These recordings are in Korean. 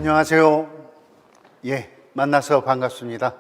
안녕하세요. 만나서 반갑습니다.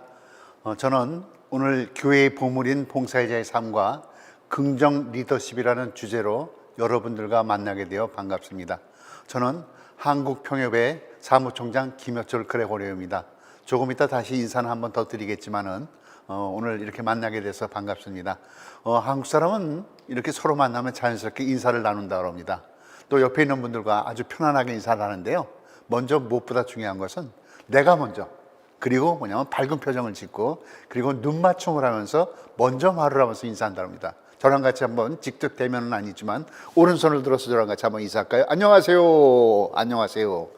저는 오늘 교회의 보물인 봉사자의 삶과 긍정 리더십이라는 주제로 여러분들과 만나게 되어 반갑습니다. 저는 한국평협의 사무총장 김효철 그레고리오입니다. 조금 이따 다시 인사는 한 번 더 드리겠지만은 오늘 이렇게 만나게 돼서 반갑습니다. 한국 사람은 이렇게 서로 만나면 자연스럽게 인사를 나눈다고 합니다. 또 옆에 있는 분들과 아주 편안하게 인사를 하는데요. 먼저 무엇보다 중요한 것은 내가 먼저, 그리고 뭐냐면 밝은 표정을 짓고, 그리고 눈 맞춤을 하면서 먼저 말을 하면서 인사한다고 합니다. 저랑 같이 한번 직접 대면은 아니지만 오른손을 들어서 저랑 같이 한번 인사할까요? 안녕하세요. 안녕하세요.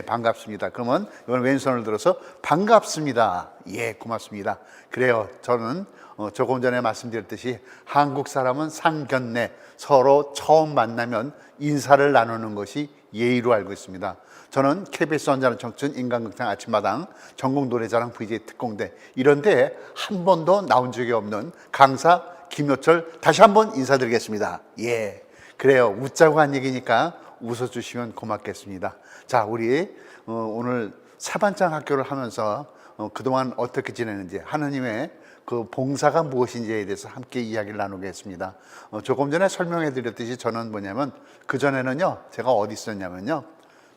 반갑습니다. 그러면 이번 왼손을 들어서 반갑습니다. 고맙습니다. 그래요. 저는 조금 전에 말씀드렸듯이 한국 사람은 상견례, 서로 처음 만나면 인사를 나누는 것이 예의로 알고 있습니다. 저는 KBS 언제나 청춘 인간극장 아침마당 전국 노래자랑 VJ 특공대 이런 데에 한 번도 나온 적이 없는 강사 김효철 다시 한번 인사드리겠습니다. 그래요. 웃자고 한 얘기니까 웃어주시면 고맙겠습니다. 자, 우리 오늘 사반장 학교를 하면서 그동안 어떻게 지내는지, 하느님의 그 봉사가 무엇인지에 대해서 함께 이야기를 나누겠습니다. 조금 전에 설명해 드렸듯이 저는 뭐냐면 그전에는요, 제가 어디 있었냐면요,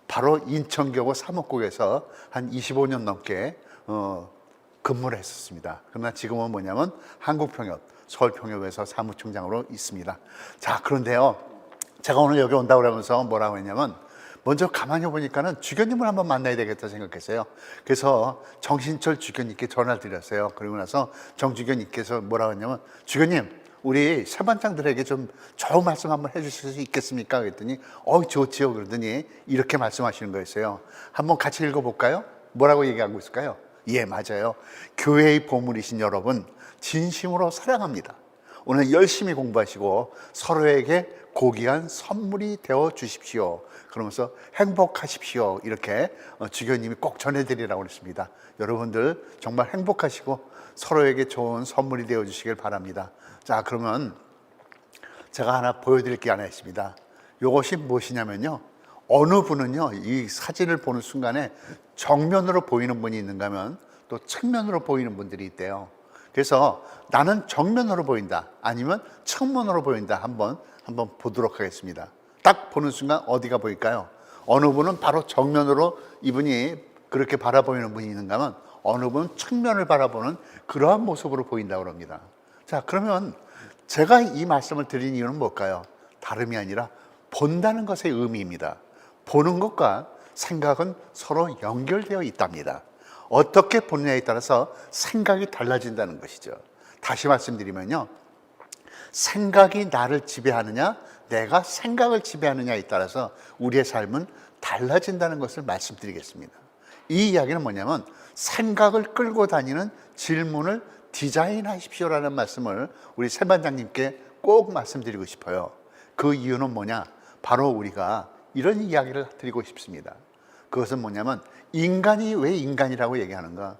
바로 인천교구 사목국에서 한 25년 넘게 근무를 했었습니다. 그러나 지금은 뭐냐면 한국평협, 서울평협에서 사무총장으로 있습니다. 자, 그런데요, 제가 오늘 여기 온다고 그러면서 뭐라고 했냐면, 먼저 가만히 보니까는 주교님을 한번 만나야 되겠다 생각했어요. 그래서 정신철 주교님께 전화를 드렸어요. 그리고 나서 정 주교님께서 뭐라고 했냐면, 주교님, 우리 세반장들에게 좀 좋은 말씀 한번 해주실 수 있겠습니까? 그랬더니 좋지요. 그러더니 이렇게 말씀하시는 거였어요. 한번 같이 읽어볼까요? 뭐라고 얘기하고 있을까요? 맞아요. 교회의 보물이신 여러분, 진심으로 사랑합니다. 오늘 열심히 공부하시고 서로에게 고귀한 선물이 되어 주십시오. 그러면서 행복하십시오. 이렇게 주교님이 꼭 전해드리라고 그랬습니다. 여러분들 정말 행복하시고 서로에게 좋은 선물이 되어 주시길 바랍니다. 자, 그러면 제가 하나 보여드릴 게 하나 있습니다. 이것이 무엇이냐면요, 어느 분은요, 이 사진을 보는 순간에 정면으로 보이는 분이 있는가 하면 또 측면으로 보이는 분들이 있대요. 그래서 나는 정면으로 보인다, 아니면 측면으로 보인다, 한번 보도록 하겠습니다. 딱 보는 순간 어디가 보일까요? 어느 분은 바로 정면으로 이분이 그렇게 바라보이는 분이 있는가 하면 어느 분은 측면을 바라보는 그러한 모습으로 보인다고 합니다. 자, 그러면 제가 이 말씀을 드린 이유는 뭘까요? 다름이 아니라 본다는 것의 의미입니다. 보는 것과 생각은 서로 연결되어 있답니다. 어떻게 보느냐에 따라서 생각이 달라진다는 것이죠. 다시 말씀드리면요, 생각이 나를 지배하느냐, 내가 생각을 지배하느냐에 따라서 우리의 삶은 달라진다는 것을 말씀드리겠습니다. 이 이야기는 뭐냐면 생각을 끌고 다니는 질문을 디자인하십시오라는 말씀을 우리 세반장님께 꼭 말씀드리고 싶어요. 그 이유는 뭐냐? 바로 우리가 이런 이야기를 드리고 싶습니다. 그것은 뭐냐면 인간이 왜 인간이라고 얘기하는가?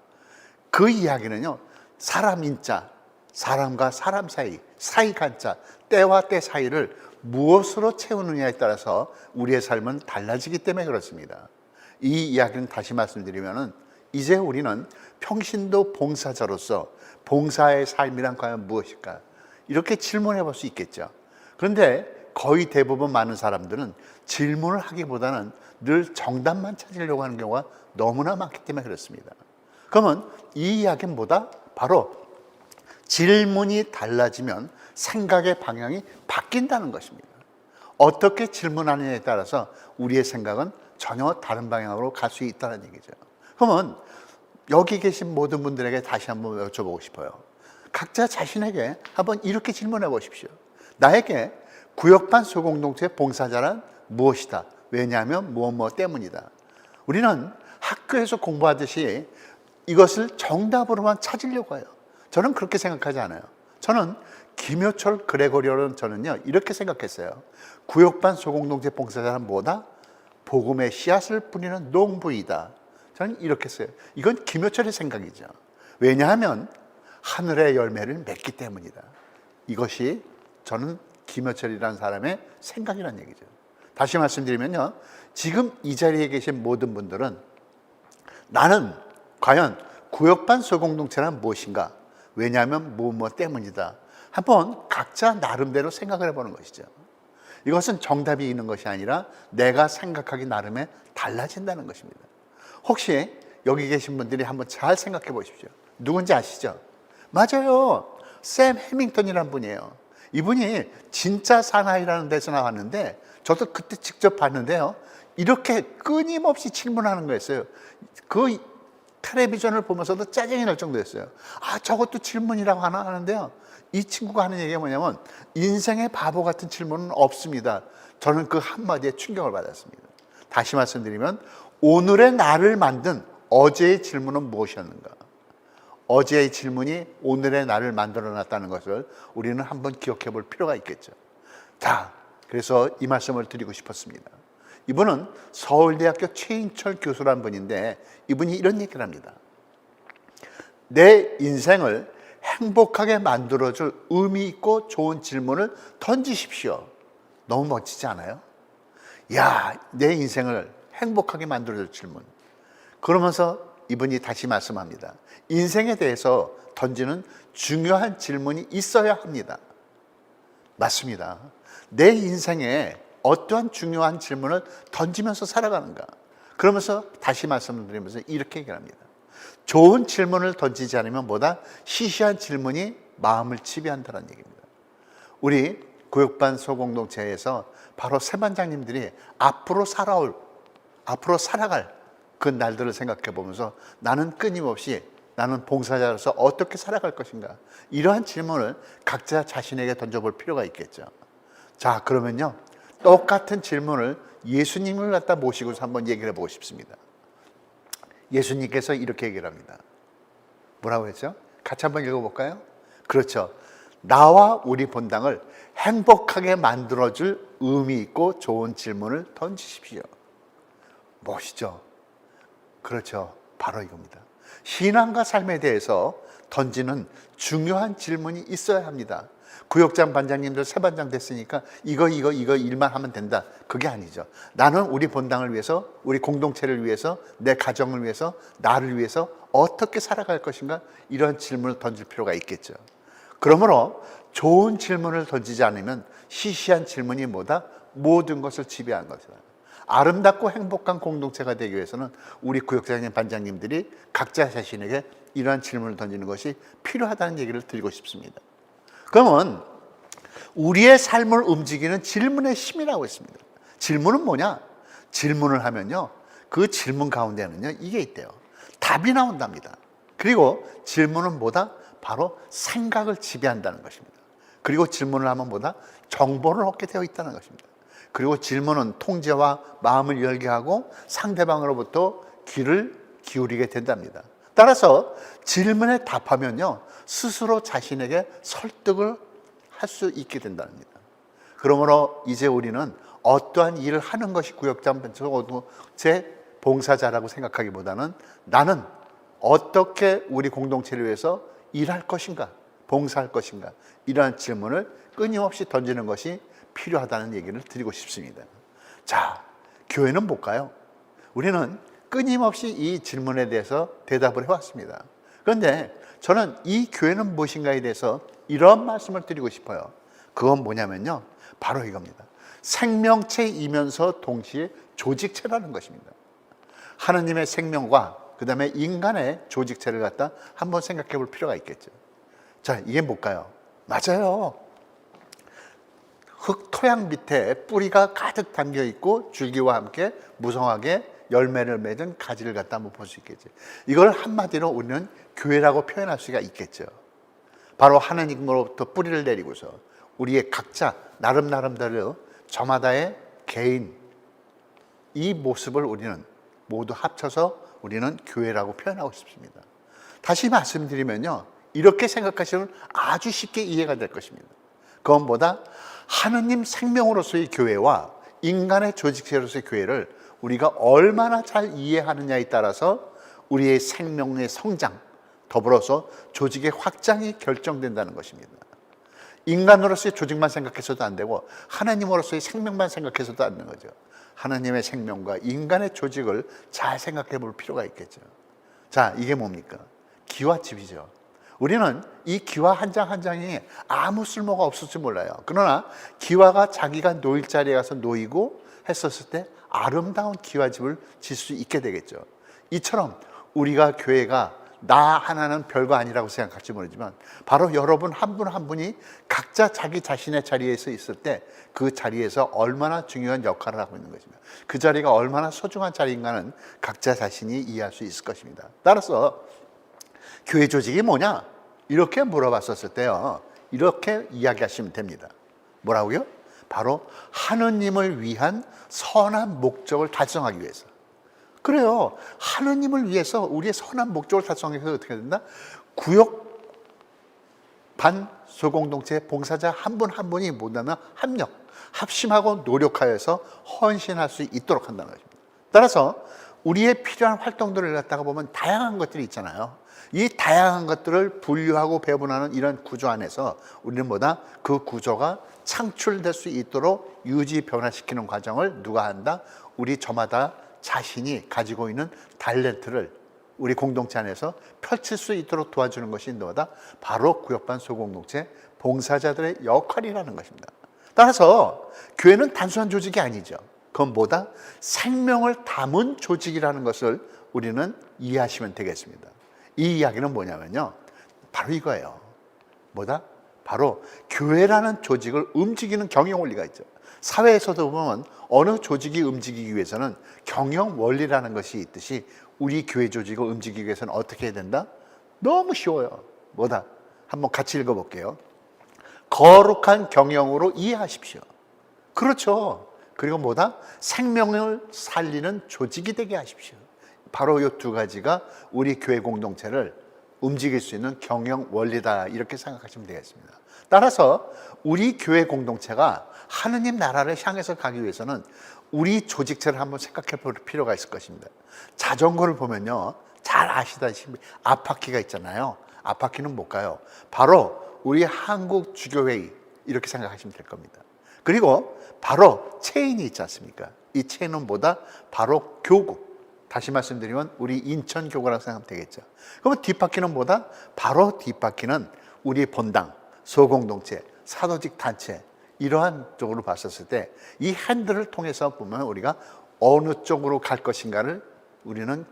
그 이야기는요, 사람 인자, 사람과 사람 사이, 사이 간자, 때와 때 사이를 무엇으로 채우느냐에 따라서 우리의 삶은 달라지기 때문에 그렇습니다. 이 이야기는 다시 말씀드리면은 이제 우리는 평신도 봉사자로서 봉사의 삶이란 과연 무엇일까? 이렇게 질문해 볼 수 있겠죠. 그런데 거의 대부분 많은 사람들은 질문을 하기보다는 늘 정답만 찾으려고 하는 경우가 너무나 많기 때문에 그렇습니다. 그러면 이 이야기는 뭐다? 바로 질문이 달라지면 생각의 방향이 바뀐다는 것입니다. 어떻게 질문하느냐에 따라서 우리의 생각은 전혀 다른 방향으로 갈 수 있다는 얘기죠. 그러면 여기 계신 모든 분들에게 다시 한번 여쭤보고 싶어요. 각자 자신에게 한번 이렇게 질문해 보십시오. 나에게 구역반 소공동체 봉사자란 무엇이다? 왜냐하면 무엇 때문이다. 우리는 학교에서 공부하듯이 이것을 정답으로만 찾으려고 해요. 저는 그렇게 생각하지 않아요. 저는 김효철 그레고리오는 저는요, 이렇게 생각했어요. 구역반 소공동체 봉사자는 뭐다? 복음의 씨앗을 뿌리는 농부이다. 저는 이렇게 했어요. 이건 김효철의 생각이죠. 왜냐하면 하늘의 열매를 맺기 때문이다. 이것이 저는 김효철이라는 사람의 생각이라는 얘기죠. 다시 말씀드리면요, 지금 이 자리에 계신 모든 분들은 나는 과연 구역반 소공동체란 무엇인가? 왜냐하면 무엇 때문이다. 한번 각자 나름대로 생각을 해보는 것이죠. 이것은 정답이 있는 것이 아니라 내가 생각하기 나름에 달라진다는 것입니다. 혹시 여기 계신 분들이 한번 잘 생각해 보십시오. 누군지 아시죠? 맞아요. 샘 해밍턴이라는 분이에요. 이분이 진짜 사나이라는 데서 나왔는데 저도 그때 직접 봤는데요. 이렇게 끊임없이 질문하는 거였어요. 그 텔레비전을 보면서도 짜증이 날 정도였어요. 아, 저것도 질문이라고 하는데요. 이 친구가 하는 얘기가 뭐냐면 인생의 바보 같은 질문은 없습니다. 저는 그 한마디에 충격을 받았습니다. 다시 말씀드리면 오늘의 나를 만든 어제의 질문은 무엇이었는가? 어제의 질문이 오늘의 나를 만들어 놨다는 것을 우리는 한번 기억해 볼 필요가 있겠죠. 자, 그래서 이 말씀을 드리고 싶었습니다. 이분은 서울대학교 최인철 교수라는 분인데 이분이 이런 얘기를 합니다. 내 인생을 행복하게 만들어줄 의미 있고 좋은 질문을 던지십시오. 너무 멋지지 않아요? 야, 내 인생을 행복하게 만들어줄 질문. 그러면서 이분이 다시 말씀합니다. 인생에 대해서 던지는 중요한 질문이 있어야 합니다. 맞습니다. 내 인생에 어떠한 중요한 질문을 던지면서 살아가는가? 그러면서 다시 말씀드리면서 이렇게 얘기합니다. 좋은 질문을 던지지 않으면 뭐다? 시시한 질문이 마음을 지배한다는 얘기입니다. 우리 구역반 소공동체에서 바로 세 반장님들이 앞으로 살아갈 그 날들을 생각해 보면서 나는 끊임없이 나는 봉사자로서 어떻게 살아갈 것인가? 이러한 질문을 각자 자신에게 던져볼 필요가 있겠죠. 자, 그러면요. 똑같은 질문을 예수님을 갖다 모시고서 한번 얘기를 해보고 싶습니다. 예수님께서 이렇게 얘기를 합니다. 뭐라고 했죠? 같이 한번 읽어볼까요? 그렇죠. 나와 우리 본당을 행복하게 만들어줄 의미 있고 좋은 질문을 던지십시오. 멋있죠? 그렇죠. 바로 이겁니다. 신앙과 삶에 대해서 던지는 중요한 질문이 있어야 합니다. 구역장 반장님들 세 반장 됐으니까 이거 일만 하면 된다. 그게 아니죠. 나는 우리 본당을 위해서, 우리 공동체를 위해서, 내 가정을 위해서, 나를 위해서 어떻게 살아갈 것인가? 이런 질문을 던질 필요가 있겠죠. 그러므로 좋은 질문을 던지지 않으면 시시한 질문이 뭐다? 모든 것을 지배하는 것이다. 아름답고 행복한 공동체가 되기 위해서는 우리 구역장님 반장님들이 각자 자신에게 이러한 질문을 던지는 것이 필요하다는 얘기를 드리고 싶습니다. 그러면 우리의 삶을 움직이는 질문의 힘이라고 있습니다. 질문은 뭐냐? 질문을 하면요, 그 질문 가운데는요 이게 있대요. 답이 나온답니다. 그리고 질문은 뭐다? 바로 생각을 지배한다는 것입니다. 그리고 질문을 하면 뭐다? 정보를 얻게 되어 있다는 것입니다. 그리고 질문은 통제와 마음을 열게 하고 상대방으로부터 귀를 기울이게 된답니다. 따라서 질문에 답하면요 스스로 자신에게 설득을 할 수 있게 된답니다. 그러므로 이제 우리는 어떠한 일을 하는 것이 구역장 제 봉사자라고 생각하기보다는 나는 어떻게 우리 공동체를 위해서 일할 것인가, 봉사할 것인가, 이러한 질문을 끊임없이 던지는 것이 필요하다는 얘기를 드리고 싶습니다. 자, 교회는 뭘까요? 우리는 끊임없이 이 질문에 대해서 대답을 해왔습니다. 그런데 저는 이 교회는 무엇인가에 대해서 이런 말씀을 드리고 싶어요. 그건 뭐냐면요, 바로 이겁니다. 생명체이면서 동시에 조직체라는 것입니다. 하느님의 생명과 그 다음에 인간의 조직체를 갖다 한번 생각해 볼 필요가 있겠죠. 자, 이게 뭘까요? 맞아요. 흙 토양 밑에 뿌리가 가득 담겨 있고 줄기와 함께 무성하게 열매를 맺은 가지를 갖다 한번 볼 수 있겠죠. 이걸 한마디로 우리는 교회라고 표현할 수가 있겠죠. 바로 하나님으로부터 뿌리를 내리고서 우리의 각자 나름대로 저마다의 개인, 이 모습을 우리는 모두 합쳐서 우리는 교회라고 표현하고 싶습니다. 다시 말씀드리면요, 이렇게 생각하시면 아주 쉽게 이해가 될 것입니다. 그건 뭐다? 하느님 생명으로서의 교회와 인간의 조직체로서의 교회를 우리가 얼마나 잘 이해하느냐에 따라서 우리의 생명의 성장, 더불어서 조직의 확장이 결정된다는 것입니다. 인간으로서의 조직만 생각해서도 안 되고 하나님으로서의 생명만 생각해서도 안 되는 거죠. 하나님의 생명과 인간의 조직을 잘 생각해 볼 필요가 있겠죠. 자, 이게 뭡니까? 기와집이죠. 우리는 이 기와 한 장 한 장이 아무 쓸모가 없을지 몰라요. 그러나 기와가 자기가 놓일 자리에 가서 놓이고 했었을 때 아름다운 기와집을 질 수 있게 되겠죠. 이처럼 우리가 교회가 나 하나는 별거 아니라고 생각할지 모르지만 바로 여러분 한 분 한 분이 각자 자기 자신의 자리에서 있을 때 그 자리에서 얼마나 중요한 역할을 하고 있는 것입니다. 그 자리가 얼마나 소중한 자리인가는 각자 자신이 이해할 수 있을 것입니다. 따라서 교회 조직이 뭐냐? 이렇게 물어봤었을 때요, 이렇게 이야기하시면 됩니다. 뭐라고요? 바로 하느님을 위한 선한 목적을 달성하기 위해서. 그래요. 하느님을 위해서 우리의 선한 목적을 달성해서 어떻게 된다? 구역 반 소공동체 봉사자 한 분 한 분이 못하면 합심하고 노력하여서 헌신할 수 있도록 한다는 것입니다. 따라서 우리의 필요한 활동들을 갖다가 보면 다양한 것들이 있잖아요. 이 다양한 것들을 분류하고 배분하는 이런 구조 안에서 우리는 뭐다? 그 구조가 창출될 수 있도록 유지 변화시키는 과정을 누가 한다? 우리 저마다 자신이 가지고 있는 탤런트를 우리 공동체 안에서 펼칠 수 있도록 도와주는 것이 뭐다? 바로 구역반 소공동체 봉사자들의 역할이라는 것입니다. 따라서 교회는 단순한 조직이 아니죠. 그건 뭐다? 생명을 담은 조직이라는 것을 우리는 이해하시면 되겠습니다. 이 이야기는 뭐냐면요, 바로 이거예요. 뭐다? 바로 교회라는 조직을 움직이는 경영 원리가 있죠. 사회에서도 보면 어느 조직이 움직이기 위해서는 경영 원리라는 것이 있듯이 우리 교회 조직을 움직이기 위해서는 어떻게 해야 된다? 너무 쉬워요. 뭐다? 한번 같이 읽어볼게요. 거룩한 경영으로 이해하십시오. 그렇죠. 그리고 뭐다? 생명을 살리는 조직이 되게 하십시오. 바로 이 두 가지가 우리 교회 공동체를 움직일 수 있는 경영 원리다, 이렇게 생각하시면 되겠습니다. 따라서 우리 교회 공동체가 하느님 나라를 향해서 가기 위해서는 우리 조직체를 한번 생각해 볼 필요가 있을 것입니다. 자전거를 보면요, 잘 아시다시피 앞바퀴가 있잖아요. 앞바퀴는 뭘까요? 바로 우리 한국 주교회의, 이렇게 생각하시면 될 겁니다. 그리고 바로 체인이 있지 않습니까? 이 체인은 뭐다? 바로 교구. 다시 말씀드리면 우리 인천교구라고 생각하면 되겠죠. 그러면 뒷바퀴는 뭐다? 바로 뒷바퀴는 우리 본당, 소공동체, 사도직 단체, 이러한 쪽으로 봤었을 때 이 핸들을 통해서 보면 우리가 어느 쪽으로 갈 것인가를 우리는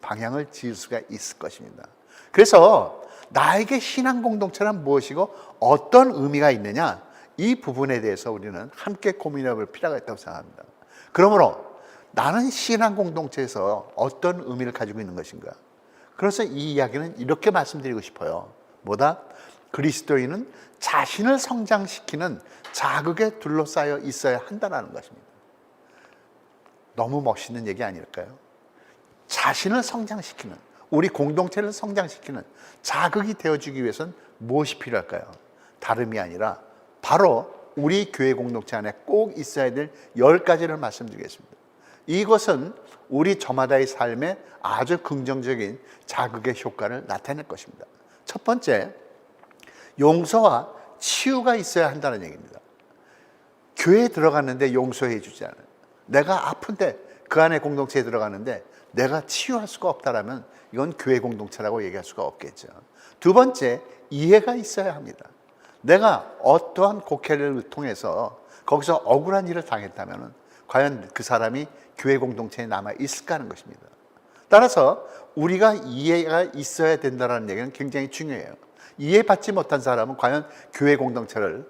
방향을 지을 수가 있을 것입니다. 그래서 나에게 신앙 공동체란 무엇이고 어떤 의미가 있느냐, 이 부분에 대해서 우리는 함께 고민해 볼 필요가 있다고 생각합니다. 그러므로 나는 신앙 공동체에서 어떤 의미를 가지고 있는 것인가? 그래서 이 이야기는 이렇게 말씀드리고 싶어요. 뭐다? 그리스도인은 자신을 성장시키는 자극에 둘러싸여 있어야 한다는 것입니다. 너무 멋있는 얘기 아닐까요? 자신을 성장시키는, 우리 공동체를 성장시키는 자극이 되어주기 위해서는 무엇이 필요할까요? 다름이 아니라 바로 우리 교회 공동체 안에 꼭 있어야 될 10가지를 말씀드리겠습니다. 이것은 우리 저마다의 삶에 아주 긍정적인 자극의 효과를 나타낼 것입니다. 첫 번째, 용서와 치유가 있어야 한다는 얘기입니다. 교회에 들어갔는데 용서해 주지 않아요. 내가 아픈데 그 안에 공동체에 들어가는데 내가 치유할 수가 없다라면 이건 교회 공동체라고 얘기할 수가 없겠죠. 두 번째, 이해가 있어야 합니다. 내가 어떠한 곡해를 통해서 거기서 억울한 일을 당했다면 과연 그 사람이 교회 공동체에 남아 있을까 하는 것입니다. 따라서 우리가 이해가 있어야 된다는 얘기는 굉장히 중요해요. 이해받지 못한 사람은 과연 교회 공동체를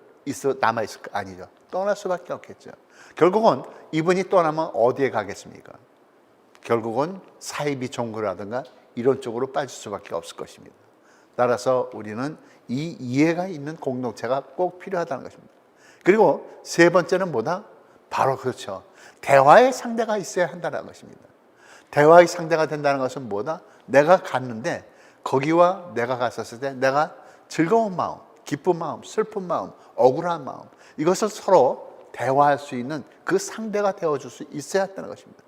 남아 있을까? 아니죠. 떠날 수밖에 없겠죠. 결국은 이분이 떠나면 어디에 가겠습니까? 결국은 사이비 종교라든가 이런 쪽으로 빠질 수밖에 없을 것입니다. 따라서 우리는 이 이해가 있는 공동체가 꼭 필요하다는 것입니다. 그리고 세 번째는 뭐다? 바로 그렇죠. 대화의 상대가 있어야 한다는 것입니다. 대화의 상대가 된다는 것은 뭐다? 내가 갔는데 거기와 내가 갔었을 때 내가 즐거운 마음, 기쁜 마음, 슬픈 마음, 억울한 마음, 이것을 서로 대화할 수 있는 그 상대가 되어줄 수 있어야 한다는 것입니다.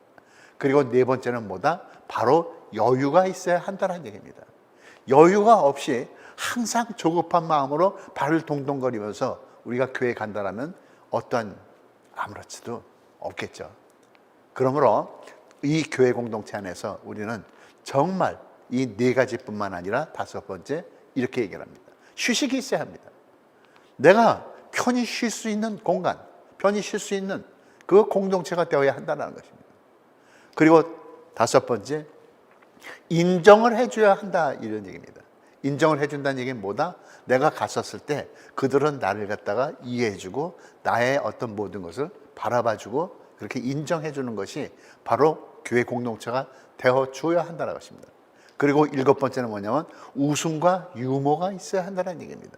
그리고 네 번째는 뭐다? 바로 여유가 있어야 한다는 얘기입니다. 여유가 없이 항상 조급한 마음으로 발을 동동거리면서 우리가 교회 간다라면 어떠한 아무렇지도 없겠죠. 그러므로 이 교회 공동체 안에서 우리는 정말 이 네 가지뿐만 아니라 다섯 번째 이렇게 얘기를 합니다. 휴식이 있어야 합니다. 내가 편히 쉴 수 있는 공간, 편히 쉴 수 있는 그 공동체가 되어야 한다는 것입니다. 그리고 다섯 번째, 인정을 해줘야 한다, 이런 얘기입니다. 인정을 해준다는 얘기는 뭐다? 내가 갔었을 때 그들은 나를 갖다가 이해해주고 나의 어떤 모든 것을 바라봐주고 그렇게 인정해주는 것이 바로 교회 공동체가 되어줘야 한다는 것입니다. 그리고 일곱 번째는 뭐냐면 웃음과 유머가 있어야 한다는 얘기입니다.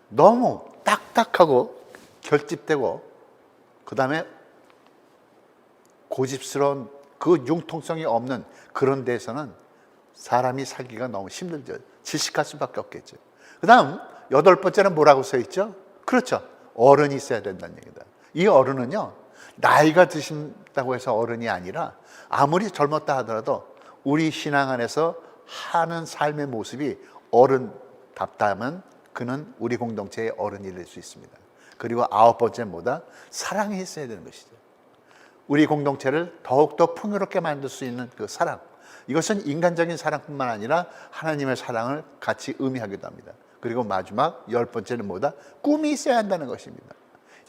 너무 딱딱하고 결집되고 그 다음에 고집스러운 그 융통성이 없는 그런 데서는 사람이 살기가 너무 힘들죠. 질식할 수밖에 없겠죠. 그 다음 여덟 번째는 뭐라고 써 있죠? 그렇죠. 어른이 있어야 된다는 얘기다. 이 어른은요, 나이가 드신다고 해서 어른이 아니라 아무리 젊었다 하더라도 우리 신앙 안에서 하는 삶의 모습이 어른답다면 그는 우리 공동체의 어른이 될 수 있습니다. 그리고 아홉 번째는 뭐다? 사랑이 있어야 되는 것이죠. 우리 공동체를 더욱더 풍요롭게 만들 수 있는 그 사랑, 이것은 인간적인 사랑뿐만 아니라 하나님의 사랑을 같이 의미하기도 합니다. 그리고 마지막 열 번째는 뭐다? 꿈이 있어야 한다는 것입니다.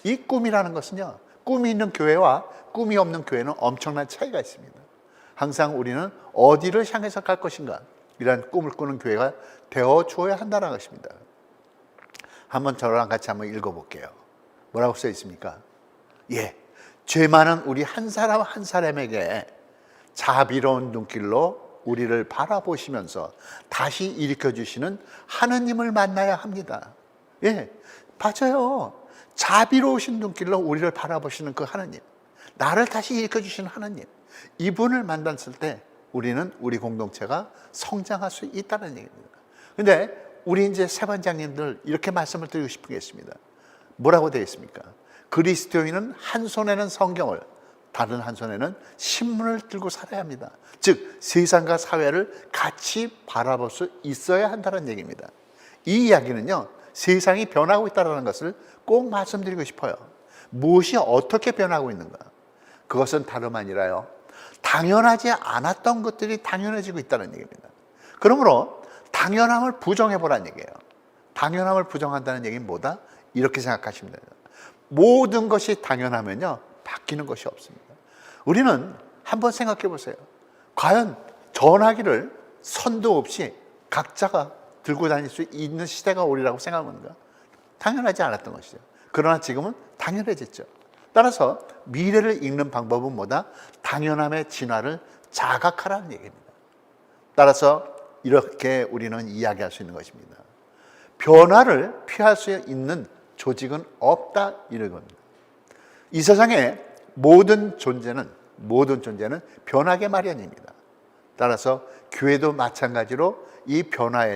이 꿈이라는 것은요, 꿈이 있는 교회와 꿈이 없는 교회는 엄청난 차이가 있습니다. 항상 우리는 어디를 향해서 갈 것인가, 이런 꿈을 꾸는 교회가 되어줘야 한다는 것입니다. 한번 저랑 같이 한번 읽어볼게요. 뭐라고 써 있습니까? 죄 많은 우리 한 사람 한 사람에게 자비로운 눈길로 우리를 바라보시면서 다시 일으켜주시는 하느님을 만나야 합니다. 맞아요. 자비로우신 눈길로 우리를 바라보시는 그 하느님, 나를 다시 일으켜주시는 하느님, 이분을 만났을 때 우리는 우리 공동체가 성장할 수 있다는 얘기입니다. 근데 우리 이제 세반장님들 이렇게 말씀을 드리고 싶겠습니다. 뭐라고 되어 있습니까? 그리스도인은 한 손에는 성경을, 다른 한 손에는 신문을 들고 살아야 합니다. 즉 세상과 사회를 같이 바라볼 수 있어야 한다는 얘기입니다. 이 이야기는요, 세상이 변하고 있다는 것을 꼭 말씀드리고 싶어요. 무엇이 어떻게 변하고 있는가? 그것은 다름 아니라요, 당연하지 않았던 것들이 당연해지고 있다는 얘기입니다. 그러므로 당연함을 부정해 보라는 얘기예요. 당연함을 부정한다는 얘기는 뭐다? 이렇게 생각하시면 돼요. 모든 것이 당연하면요, 바뀌는 것이 없습니다. 우리는 한번 생각해 보세요. 과연 전화기를 선도 없이 각자가 들고 다닐 수 있는 시대가 오리라고 생각하는가? 당연하지 않았던 것이죠. 그러나 지금은 당연해졌죠. 따라서 미래를 읽는 방법은 뭐다? 당연함의 진화를 자각하라는 얘기입니다. 따라서 이렇게 우리는 이야기할 수 있는 것입니다. 변화를 피할 수 있는 조직은 없다, 이런 겁니다. 이 세상에 모든 존재는 변하게 마련입니다. 따라서 교회도 마찬가지로 이 변화를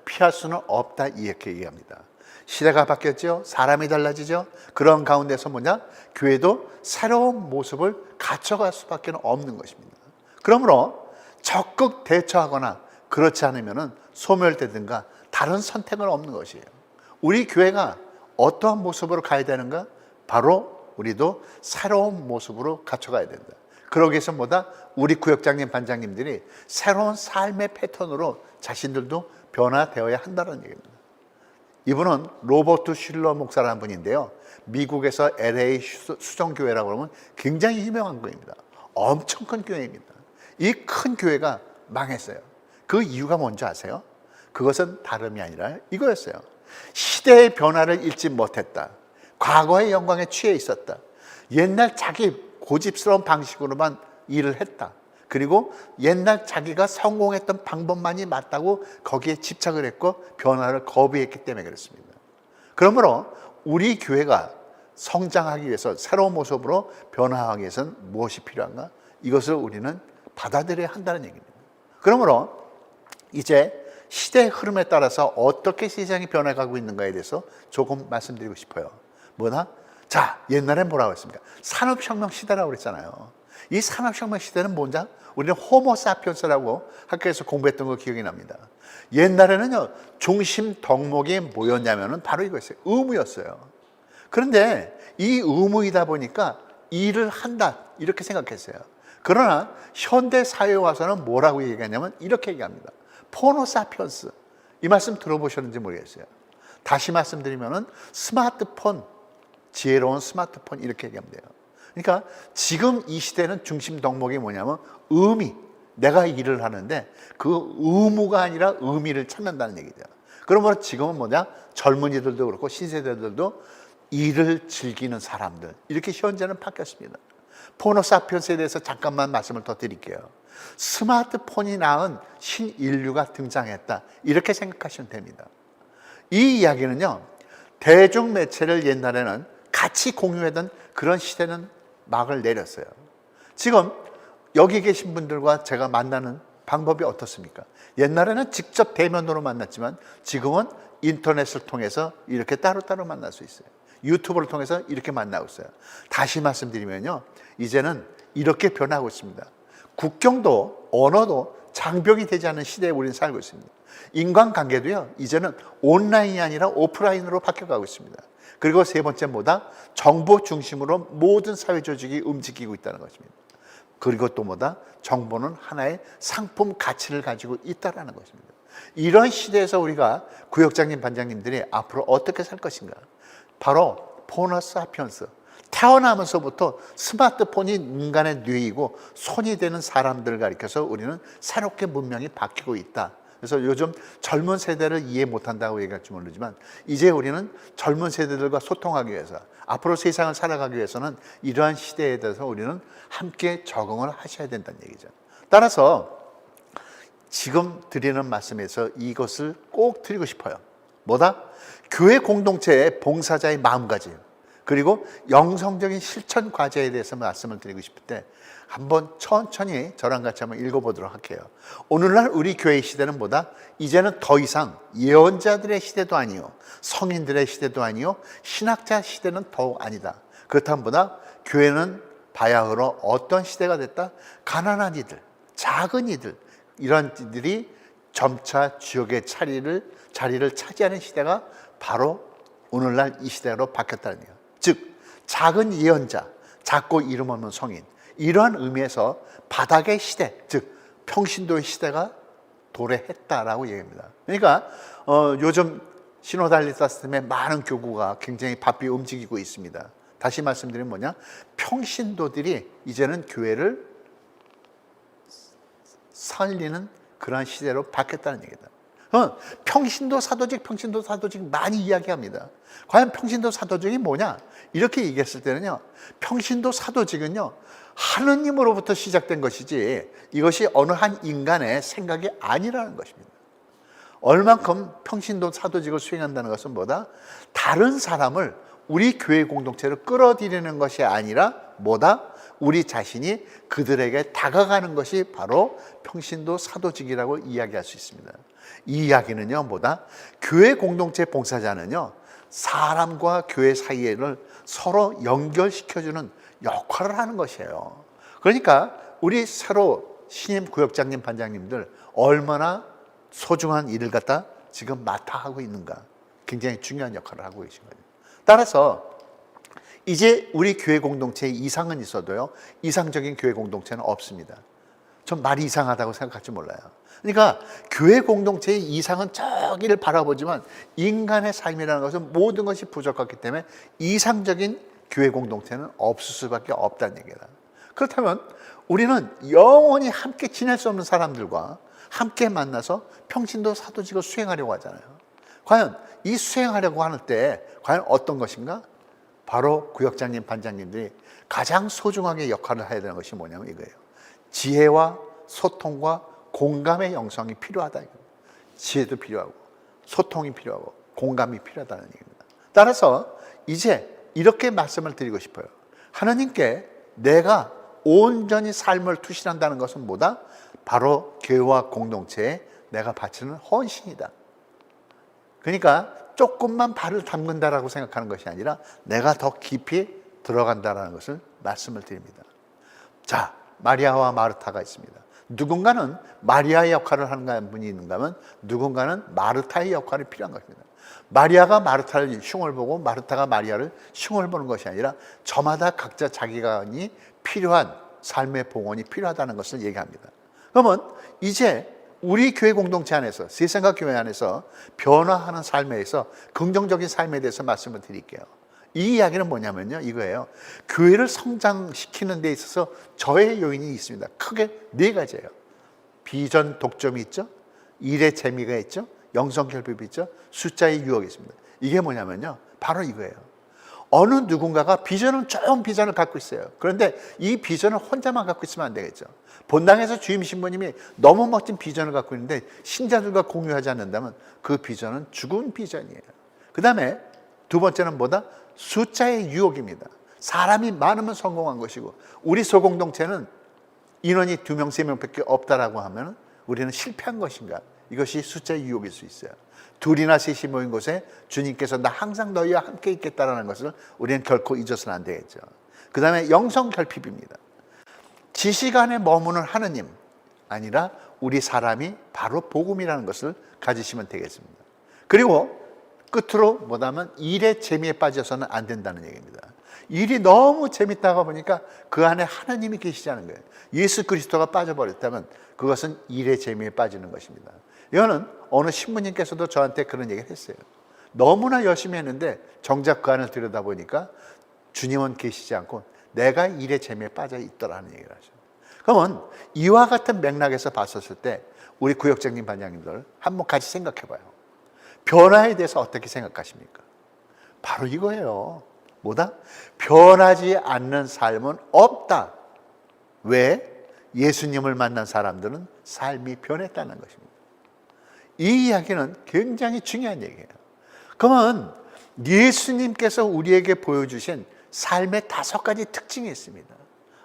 피할 수는 없다, 이렇게 얘기합니다. 시대가 바뀌었죠. 사람이 달라지죠. 그런 가운데서 교회도 새로운 모습을 갖춰갈 수밖에 없는 것입니다. 그러므로 적극 대처하거나 그렇지 않으면 소멸되든가 다른 선택은 없는 것이에요. 우리 교회가 어떠한 모습으로 가야 되는가? 바로 우리도 새로운 모습으로 갖춰가야 된다. 그러기 위해서 우리 구역장님, 반장님들이 새로운 삶의 패턴으로 자신들도 변화되어야 한다는 얘기입니다. 이분은 로버트 슐러 목사라는 분인데요, 미국에서 LA 수정교회라고 하면 굉장히 유명한 교회입니다. 엄청 큰 교회입니다. 이 큰 교회가 망했어요. 그 이유가 뭔지 아세요? 그것은 다름이 아니라 이거였어요. 시대의 변화를 읽지 못했다. 과거의 영광에 취해 있었다. 옛날 자기 고집스러운 방식으로만 일을 했다. 그리고 옛날 자기가 성공했던 방법만이 맞다고 거기에 집착을 했고 변화를 거부했기 때문에 그렇습니다. 그러므로 우리 교회가 성장하기 위해서, 새로운 모습으로 변화하기 위해서는 무엇이 필요한가? 이것을 우리는 받아들여야 한다는 얘기입니다. 그러므로 이제 시대의 흐름에 따라서 어떻게 세상이 변해가고 있는가에 대해서 조금 말씀드리고 싶어요. 자, 옛날엔 뭐라고 했습니까? 산업혁명 시대라고 그랬잖아요. 이 산업혁명 시대는 뭐냐? 우리는 호모사피엔스라고 학교에서 공부했던 거 기억이 납니다. 옛날에는요, 중심 덕목이 뭐였냐면은 바로 이거였어요. 의무였어요. 그런데 이 의무이다 보니까 일을 한다, 이렇게 생각했어요. 그러나 현대 사회에 와서는 뭐라고 얘기하냐면 이렇게 얘기합니다. 포노사피엔스. 이 말씀 들어보셨는지 모르겠어요. 다시 말씀드리면은 스마트폰, 지혜로운 스마트폰 이렇게 얘기하면 돼요. 그러니까 지금 이 시대는 중심 덕목이 뭐냐면 의미, 내가 일을 하는데 그 의무가 아니라 의미를 찾는다는 얘기죠. 그러므로 지금은 뭐냐? 젊은이들도 그렇고 신세대들도 일을 즐기는 사람들, 이렇게 현재는 바뀌었습니다. 포노사피엔스에 대해서 잠깐만 말씀을 더 드릴게요. 스마트폰이 낳은 신인류가 등장했다, 이렇게 생각하시면 됩니다. 이 이야기는요, 대중매체를 옛날에는 같이 공유하던 그런 시대는 막을 내렸어요. 지금 여기 계신 분들과 제가 만나는 방법이 어떻습니까? 옛날에는 직접 대면으로 만났지만 지금은 인터넷을 통해서 이렇게 따로따로 만날 수 있어요. 유튜브를 통해서 이렇게 만나고 있어요. 다시 말씀드리면요, 이제는 이렇게 변하고 있습니다. 국경도 언어도 장벽이 되지 않는 시대에 우리는 살고 있습니다. 인간관계도요, 이제는 온라인이 아니라 오프라인으로 바뀌어가고 있습니다. 그리고 세 번째 뭐다? 정보 중심으로 모든 사회 조직이 움직이고 있다는 것입니다. 그리고 또 뭐다? 정보는 하나의 상품 가치를 가지고 있다는 것입니다. 이런 시대에서 우리가 구역장님, 반장님들이 앞으로 어떻게 살 것인가? 바로 포노사피엔스, 태어나면서부터 스마트폰이 인간의 뇌이고 손이 되는 사람들을 가리켜서 우리는 새롭게 문명이 바뀌고 있다. 그래서 요즘 젊은 세대를 이해 못한다고 얘기할지 모르지만 이제 우리는 젊은 세대들과 소통하기 위해서, 앞으로 세상을 살아가기 위해서는 이러한 시대에 대해서 우리는 함께 적응을 하셔야 된다는 얘기죠. 따라서 지금 드리는 말씀에서 이것을 꼭 드리고 싶어요. 뭐다? 교회 공동체의 봉사자의 마음가짐, 그리고 영성적인 실천 과제에 대해서 말씀을 드리고 싶을 때 한번 천천히 저랑 같이 한번 읽어보도록 할게요. 오늘날 우리 교회의 시대는 뭐다? 이제는 더 이상 예언자들의 시대도 아니요, 성인들의 시대도 아니요, 신학자 시대는 더욱 아니다. 그렇다면 뭐다? 교회는 바야흐로 어떤 시대가 됐다? 가난한 이들, 작은 이들, 이런 이들이 점차 지역의 자리를 차지하는 시대가 바로 오늘날 이 시대로 바뀌었다는 얘기예요. 즉 작은 예언자, 작고 이름 없는 성인, 이러한 의미에서 바닥의 시대, 즉 평신도의 시대가 도래했다라고 얘기합니다. 그러니까 요즘 시노달리타 시스템의 많은 교구가 굉장히 바삐 움직이고 있습니다. 다시 말씀드리면 뭐냐? 평신도들이 이제는 교회를 살리는 그런 시대로 바뀌었다는 얘기다. 평신도 사도직 많이 이야기합니다. 과연 평신도 사도직이 뭐냐? 이렇게 얘기했을 때는요, 평신도 사도직은요, 하느님으로부터 시작된 것이지 이것이 어느 한 인간의 생각이 아니라는 것입니다. 얼만큼 평신도 사도직을 수행한다는 것은 뭐다? 다른 사람을 우리 교회 공동체로 끌어들이는 것이 아니라 뭐다? 우리 자신이 그들에게 다가가는 것이 바로 평신도 사도직이라고 이야기할 수 있습니다. 이 이야기는요, 뭐다? 교회 공동체 봉사자는요, 사람과 교회 사이를 서로 연결시켜주는 역할을 하는 것이에요. 그러니까 우리 새로 신임 구역장님, 반장님들 얼마나 소중한 일을 갖다 지금 맡아 하고 있는가, 굉장히 중요한 역할을 하고 계신 거예요. 따라서 이제 우리 교회 공동체에 이상은 있어도요, 이상적인 교회 공동체는 없습니다. 전 말이 이상하다고 생각할지 몰라요. 그러니까 교회 공동체의 이상은 저기를 바라보지만 인간의 삶이라는 것은 모든 것이 부족하기 때문에 이상적인 교회 공동체는 없을 수밖에 없다는 얘기다. 그렇다면 우리는 영원히 함께 지낼 수 없는 사람들과 함께 만나서 평신도 사도직을 수행하려고 하잖아요. 과연 이 수행하려고 하는 때 과연 어떤 것인가? 바로 구역장님, 반장님들이 가장 소중하게 역할을 해야 되는 것이 뭐냐면 이거예요. 지혜와 소통과 공감의 영성이 필요하다. 지혜도 필요하고 소통이 필요하고 공감이 필요하다는 얘기입니다. 따라서 이제 이렇게 말씀을 드리고 싶어요. 하나님께 내가 온전히 삶을 투신한다는 것은 뭐다? 바로 교회와 공동체에 내가 바치는 헌신이다. 그러니까 조금만 발을 담근다라고 생각하는 것이 아니라 내가 더 깊이 들어간다는 것을 말씀을 드립니다. 자, 마리아와 마르타가 있습니다. 누군가는 마리아의 역할을 하는 분이 있는가 하면 누군가는 마르타의 역할이 필요한 것입니다. 마리아가 마르타를 흉을 보고 마르타가 마리아를 흉을 보는 것이 아니라 저마다 각자 자기가 필요한 삶의 봉헌이 필요하다는 것을 얘기합니다. 그러면 이제 우리 교회 공동체 안에서, 세상과 교회 안에서 변화하는 삶에서 긍정적인 삶에 대해서 말씀을 드릴게요. 이 이야기는 뭐냐면요, 이거예요. 교회를 성장시키는 데 있어서 저의 요인이 있습니다. 크게 4가지예요. 비전 독점이 있죠, 일의 재미가 있죠, 영성결핍이 있죠, 숫자의 유혹이 있습니다. 이게 뭐냐면요, 바로 이거예요. 어느 누군가가 좋은 비전을 갖고 있어요. 그런데 이 비전을 혼자만 갖고 있으면 안 되겠죠. 본당에서 주임 신부님이 너무 멋진 비전을 갖고 있는데 신자들과 공유하지 않는다면 그 비전은 죽은 비전이에요. 그 다음에 2번째는 뭐다? 숫자의 유혹입니다. 사람이 많으면 성공한 것이고, 우리 소공동체는 인원이 2명, 3명밖에 없다라고 하면 우리는 실패한 것인가? 이것이 숫자의 유혹일 수 있어요. 2이나 3이 모인 곳에 주님께서 나 항상 너희와 함께 있겠다라는 것을 우리는 결코 잊어서는 안 되겠죠. 그 다음에 영성결핍입니다. 지식 안에 머무는 하느님 아니라 우리 사람이 바로 복음이라는 것을 가지시면 되겠습니다. 그리고 끝으로 뭐냐면 일의 재미에 빠져서는 안 된다는 얘기입니다. 일이 너무 재밌다가 보니까 그 안에 하나님이 계시지 않은 거예요. 예수 그리스도가 빠져버렸다면 그것은 일의 재미에 빠지는 것입니다. 이거는 어느 신부님께서도 저한테 그런 얘기를 했어요. 너무나 열심히 했는데 정작 그 안을 들여다보니까 주님은 계시지 않고 내가 일의 재미에 빠져 있더라는 얘기를 하죠. 그러면 이와 같은 맥락에서 봤었을 때 우리 구역장님 반장님들 한번 같이 생각해 봐요. 변화에 대해서 어떻게 생각하십니까? 바로 이거예요. 뭐다? 변하지 않는 삶은 없다. 왜? 예수님을 만난 사람들은 삶이 변했다는 것입니다. 이 이야기는 굉장히 중요한 얘기예요. 그러면 예수님께서 우리에게 보여주신 삶의 5가지 특징이 있습니다.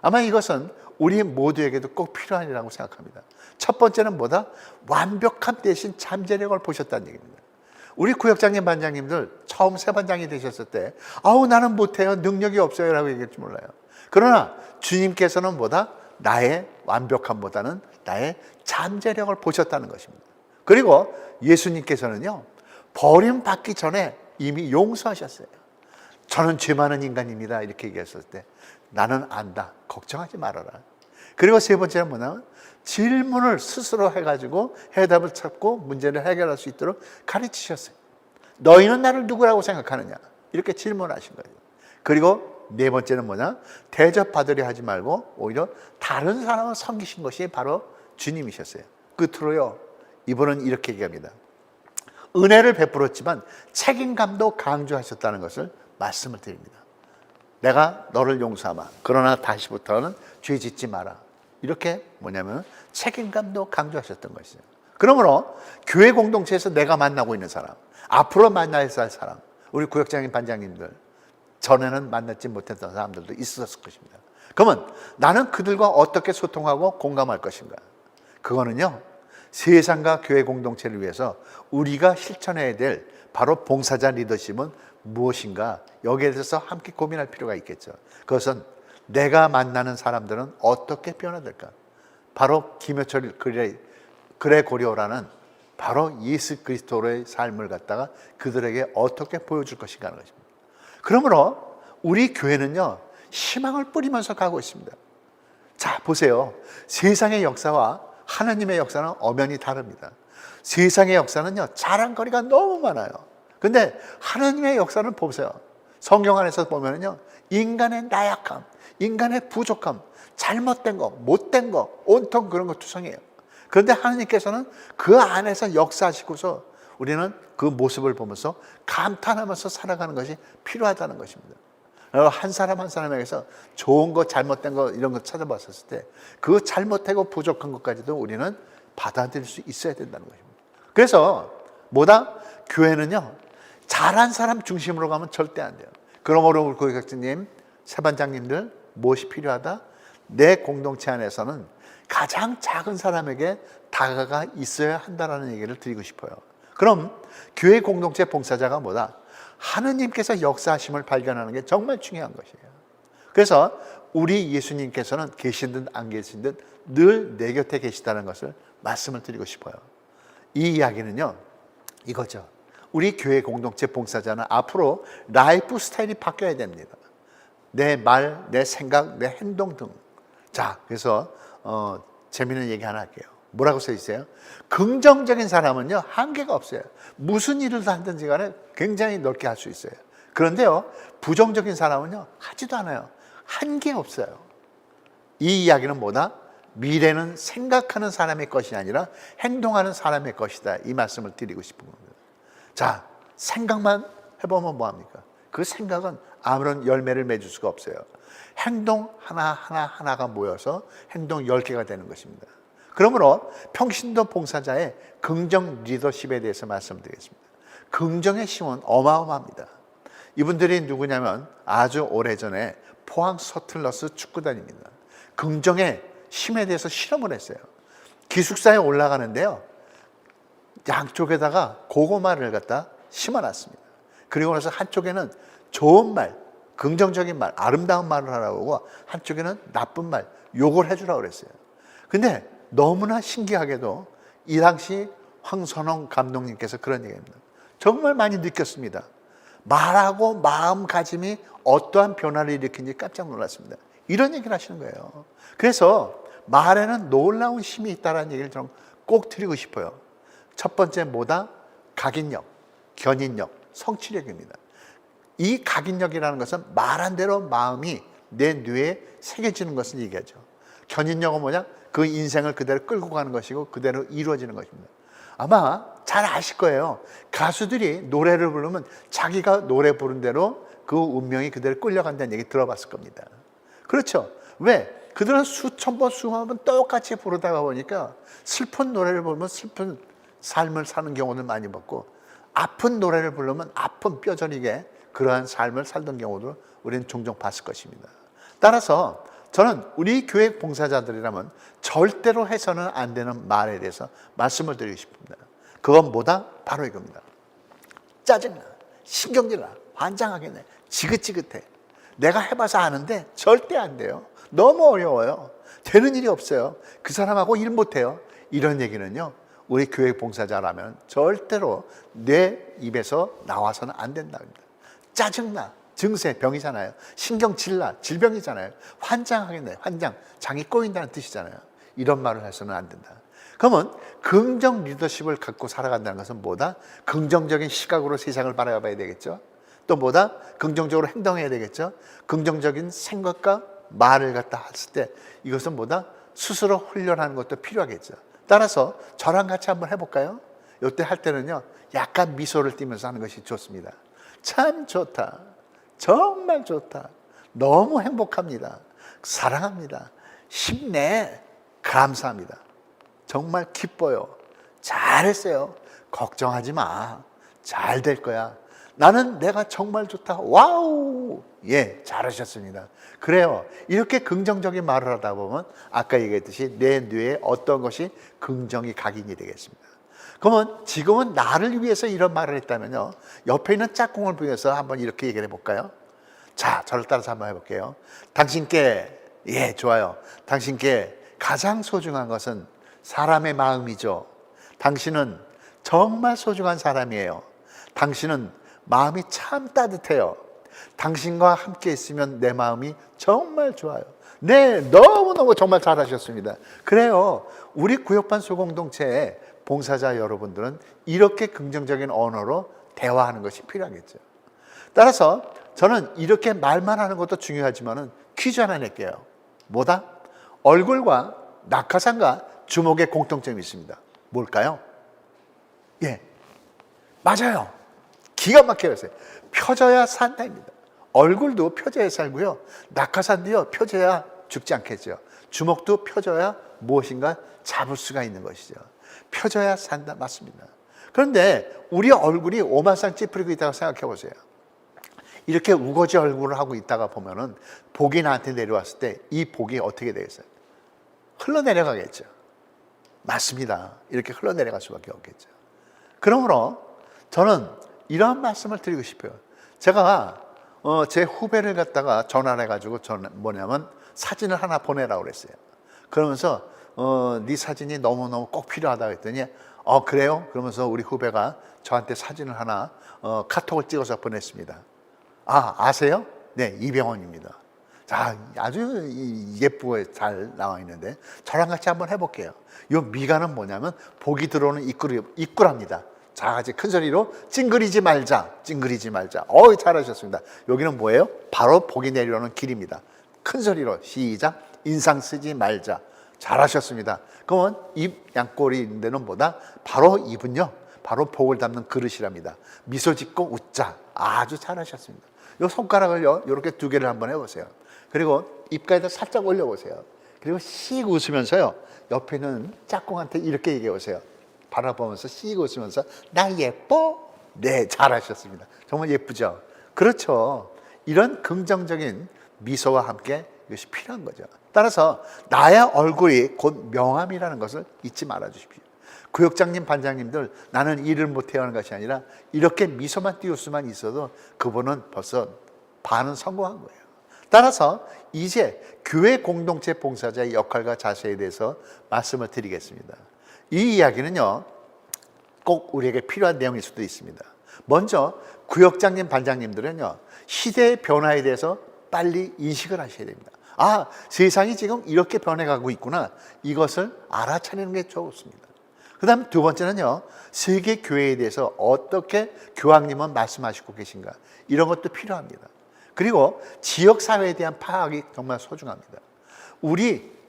아마 이것은 우리 모두에게도 꼭 필요하리라고 생각합니다. 첫 번째는 뭐다? 완벽함 대신 잠재력을 보셨다는 얘기입니다. 우리 구역장님 반장님들 처음 새 반장이 되셨을 때 나는 못해요, 능력이 없어요 라고 얘기할지 몰라요. 그러나 주님께서는 뭐다? 나의 완벽함보다는 나의 잠재력을 보셨다는 것입니다. 그리고 예수님께서는요, 버림받기 전에 이미 용서하셨어요. 저는 죄 많은 인간입니다 이렇게 얘기했을 때 나는 안다, 걱정하지 말아라. 그리고 3번째는 뭐냐면 질문을 스스로 해가지고 해답을 찾고 문제를 해결할 수 있도록 가르치셨어요. 너희는 나를 누구라고 생각하느냐 이렇게 질문하신 거예요. 그리고 4번째는 뭐냐? 대접받으려 하지 말고 오히려 다른 사람을 섬기신 것이 바로 주님이셨어요. 끝으로요, 이분은 이렇게 얘기합니다. 은혜를 베풀었지만 책임감도 강조하셨다는 것을 말씀을 드립니다. 내가 너를 용서하마, 그러나 다시부터는 죄 짓지 마라. 이렇게 뭐냐면 책임감도 강조하셨던 것이죠. 그러므로 교회 공동체에서 내가 만나고 있는 사람, 앞으로 만나야 할 사람, 우리 구역장님 반장님들, 전에는 만났지 못했던 사람들도 있었을 것입니다. 그러면 나는 그들과 어떻게 소통하고 공감할 것인가? 그거는요, 세상과 교회 공동체를 위해서 우리가 실천해야 될 바로 봉사자 리더십은 무엇인가? 여기에 대해서 함께 고민할 필요가 있겠죠. 그것은 내가 만나는 사람들은 어떻게 변화될까? 바로 김효철 그레고리오라는 바로 예수 그리스도의 삶을 갖다가 그들에게 어떻게 보여줄 것인가 하는 것입니다. 그러므로 우리 교회는요, 희망을 뿌리면서 가고 있습니다. 자, 보세요. 세상의 역사와 하나님의 역사는 엄연히 다릅니다. 세상의 역사는요, 자랑거리가 너무 많아요. 근데 하나님의 역사는 보세요. 성경 안에서 보면은요, 인간의 나약함, 인간의 부족함, 잘못된 거, 못된 거, 온통 그런 거 투성이에요. 그런데 하나님께서는 그 안에서 역사하시고서 우리는 그 모습을 보면서 감탄하면서 살아가는 것이 필요하다는 것입니다. 한 사람 한 사람에게서 좋은 거, 잘못된 거 이런 거 찾아봤을 때 그 잘못되고 부족한 것까지도 우리는 받아들일 수 있어야 된다는 것입니다. 그래서 뭐다? 교회는요, 잘한 사람 중심으로 가면 절대 안 돼요. 그러므로 우리 고객님, 세반장님들 무엇이 필요하다? 내 공동체 안에서는 가장 작은 사람에게 다가가 있어야 한다는 얘기를 드리고 싶어요. 그럼 교회 공동체 봉사자가 뭐다? 하느님께서 역사하심을 발견하는 게 정말 중요한 것이에요. 그래서 우리 예수님께서는 계신 듯 안 계신 듯 늘 내 곁에 계시다는 것을 말씀을 드리고 싶어요. 이 이야기는요, 이거죠. 우리 교회 공동체 봉사자는 앞으로 라이프 스타일이 바뀌어야 됩니다. 내 말, 내 생각, 내 행동 등. 자, 그래서 재미있는 얘기 하나 할게요. 뭐라고 써 있어요? 긍정적인 사람은요, 한계가 없어요. 무슨 일을 하든지 간에 굉장히 넓게 할 수 있어요. 그런데요, 부정적인 사람은요, 하지도 않아요. 한계 없어요. 이 이야기는 뭐다? 미래는 생각하는 사람의 것이 아니라 행동하는 사람의 것이다. 이 말씀을 드리고 싶은 겁니다. 자, 생각만 해보면 뭐합니까? 그 생각은 아무런 열매를 맺을 수가 없어요. 행동 하나가 모여서 행동 10개가 되는 것입니다. 그러므로 평신도 봉사자의 긍정 리더십에 대해서 말씀드리겠습니다. 긍정의 힘은 어마어마합니다. 이분들이 누구냐면 아주 오래전에 포항 서틀러스 축구단입니다. 긍정의 힘에 대해서 실험을 했어요. 기숙사에 올라가는데요, 양쪽에다가 고구마를 갖다 심어놨습니다. 그리고 나서 한쪽에는 좋은 말, 긍정적인 말, 아름다운 말을 하라고 하고 한쪽에는 나쁜 말, 욕을 해주라고 그랬어요. 근데 너무나 신기하게도 이 당시 황선홍 감독님께서 그런 얘기입니다. 정말 많이 느꼈습니다. 말하고 마음가짐이 어떠한 변화를 일으키는지 깜짝 놀랐습니다. 이런 얘기를 하시는 거예요. 그래서 말에는 놀라운 힘이 있다는 얘기를 저는 꼭 드리고 싶어요. 첫 번째 뭐다? 각인력, 견인력, 성취력입니다. 이 각인력이라는 것은 말한 대로 마음이 내 뇌에 새겨지는 것을 얘기하죠. 견인력은 뭐냐? 그 인생을 그대로 끌고 가는 것이고 그대로 이루어지는 것입니다. 아마 잘 아실 거예요. 가수들이 노래를 부르면 자기가 노래 부른 대로 그 운명이 그대로 끌려간다는 얘기 들어봤을 겁니다. 그렇죠? 왜? 그들은 수천 번, 수만 번 똑같이 부르다가 보니까 슬픈 노래를 부르면 슬픈 삶을 사는 경우는 많이 봤고, 아픈 노래를 부르면 아픈 뼈저리게 그러한 삶을 살던 경우도 우리는 종종 봤을 것입니다. 따라서 저는 우리 교회 봉사자들이라면 절대로 해서는 안 되는 말에 대해서 말씀을 드리고 싶습니다. 그건 뭐다? 바로 이겁니다. 짜증나, 신경질나, 환장하겠네, 지긋지긋해. 내가 해봐서 아는데 절대 안 돼요. 너무 어려워요. 되는 일이 없어요. 그 사람하고 일 못해요. 이런 얘기는요, 우리 교회 봉사자라면 절대로 내 입에서 나와서는 안 된답니다. 짜증나, 증세, 병이잖아요. 신경질나, 질병이잖아요. 환장하겠네, 환장, 장이 꼬인다는 뜻이잖아요. 이런 말을 해서는 안 된다. 그러면 긍정 리더십을 갖고 살아간다는 것은 뭐다? 긍정적인 시각으로 세상을 바라봐야 되겠죠. 또 뭐다? 긍정적으로 행동해야 되겠죠. 긍정적인 생각과 말을 갖다 했을 때 이것은 뭐다? 스스로 훈련하는 것도 필요하겠죠. 따라서 저랑 같이 한번 해볼까요? 이때 할 때는요, 약간 미소를 띠면서 하는 것이 좋습니다. 참 좋다. 정말 좋다. 너무 행복합니다. 사랑합니다. 힘내. 감사합니다. 정말 기뻐요. 잘했어요. 걱정하지 마. 잘 될 거야. 나는 내가 정말 좋다. 와우. 예, 잘하셨습니다. 그래요. 이렇게 긍정적인 말을 하다 보면 아까 얘기했듯이 내 뇌에 어떤 것이 긍정이 각인이 되겠습니다. 그러면 지금은 나를 위해서 이런 말을 했다면요, 옆에 있는 짝꿍을 위해서 한번 이렇게 얘기를 해볼까요? 자, 저를 따라서 한번 해볼게요. 당신께, 예, 좋아요. 당신께 가장 소중한 것은 사람의 마음이죠. 당신은 정말 소중한 사람이에요. 당신은 마음이 참 따뜻해요. 당신과 함께 있으면 내 마음이 정말 좋아요. 네, 너무너무 정말 잘하셨습니다. 그래요. 우리 구역반 소공동체의 봉사자 여러분들은 이렇게 긍정적인 언어로 대화하는 것이 필요하겠죠. 따라서 저는 이렇게 말만 하는 것도 중요하지만 퀴즈 하나 낼게요. 뭐다? 얼굴과 낙하산과 주먹의 공통점이 있습니다. 뭘까요? 예, 맞아요. 기가 막혀요. 펴져야 산다입니다. 얼굴도 펴져야 살고요, 낙하산도요, 펴져야 죽지 않겠죠. 주먹도 펴져야 무엇인가 잡을 수가 있는 것이죠. 펴져야 산다. 맞습니다. 그런데 우리 얼굴이 오만상 찌푸리고 있다고 생각해 보세요. 이렇게 우거지 얼굴을 하고 있다가 보면은 복이 나한테 내려왔을 때 이 복이 어떻게 되겠어요? 흘러내려가겠죠. 맞습니다. 이렇게 흘러내려갈 수밖에 없겠죠. 그러므로 저는 이러한 말씀을 드리고 싶어요. 제가 제 후배를 갖다가 전화를 해가지고 뭐냐면 사진을 하나 보내라고 그랬어요. 그러면서 네 사진이 너무너무 꼭 필요하다고 했더니 그래요? 그러면서 우리 후배가 저한테 사진을 하나 카톡을 찍어서 보냈습니다. 아세요? 네, 이병헌입니다. 자, 아주 예쁘게 잘 나와 있는데 저랑 같이 한번 해볼게요. 이 미간은 뭐냐면 복이 들어오는 입구랍니다. 자, 이제 큰 소리로 찡그리지 말자, 찡그리지 말자. 잘하셨습니다. 여기는 뭐예요? 바로 복이 내려오는 길입니다. 큰 소리로 시작. 인상 쓰지 말자. 잘하셨습니다. 그러면 입 양꼬리 있는 데는 뭐다? 바로 입은요, 바로 복을 담는 그릇이랍니다. 미소 짓고 웃자. 아주 잘하셨습니다. 요 손가락을요, 이렇게 두 개를 한번 해보세요. 그리고 입가에다 살짝 올려보세요. 그리고 씩 웃으면서요, 옆에 있는 짝꿍한테 이렇게 얘기해 보세요. 바라보면서 씩 웃으면서 나 예뻐? 네, 잘하셨습니다. 정말 예쁘죠? 그렇죠. 이런 긍정적인 미소와 함께 이것이 필요한 거죠. 따라서 나의 얼굴이 곧 명함이라는 것을 잊지 말아 주십시오. 구역장님, 반장님들, 나는 일을 못해야 하는 것이 아니라 이렇게 미소만 띄울 수만 있어도 그분은 벌써 반은 성공한 거예요. 따라서 이제 교회 공동체 봉사자의 역할과 자세에 대해서 말씀을 드리겠습니다. 이 이야기는요, 꼭 우리에게 필요한 내용일 수도 있습니다. 먼저 구역장님, 반장님들은요, 시대의 변화에 대해서 빨리 인식을 하셔야 됩니다. 세상이 지금 이렇게 변해가고 있구나. 이것을 알아차리는 게 좋습니다. 그 다음 두 번째는요, 세계 교회에 대해서 어떻게 교황님은 말씀하시고 계신가, 이런 것도 필요합니다. 그리고 지역사회에 대한 파악이 정말 소중합니다.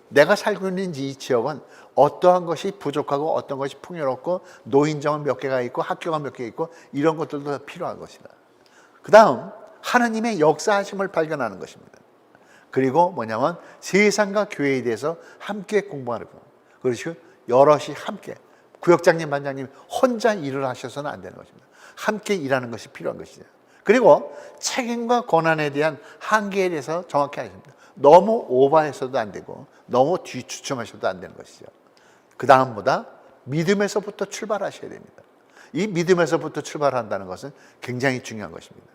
내가 살고 있는 이 지역은 어떠한 것이 부족하고 어떤 것이 풍요롭고 노인정은 몇 개가 있고 학교가 몇 개 있고 이런 것들도 필요한 것이다. 그 다음 하나님의 역사하심을 발견하는 것입니다. 그리고 뭐냐면 세상과 교회에 대해서 함께 공부하는 것. 그렇죠? 여럿이 함께, 구역장님, 반장님 혼자 일을 하셔서는 안 되는 것입니다. 함께 일하는 것이 필요한 것이죠. 그리고 책임과 권한에 대한 한계에 대해서 정확히 아셔야 됩니다. 너무 오버해서도 안 되고 너무 뒤추첨하셔도 안 되는 것이죠. 그 다음보다 믿음에서부터 출발하셔야 됩니다. 이 믿음에서부터 출발한다는 것은 굉장히 중요한 것입니다.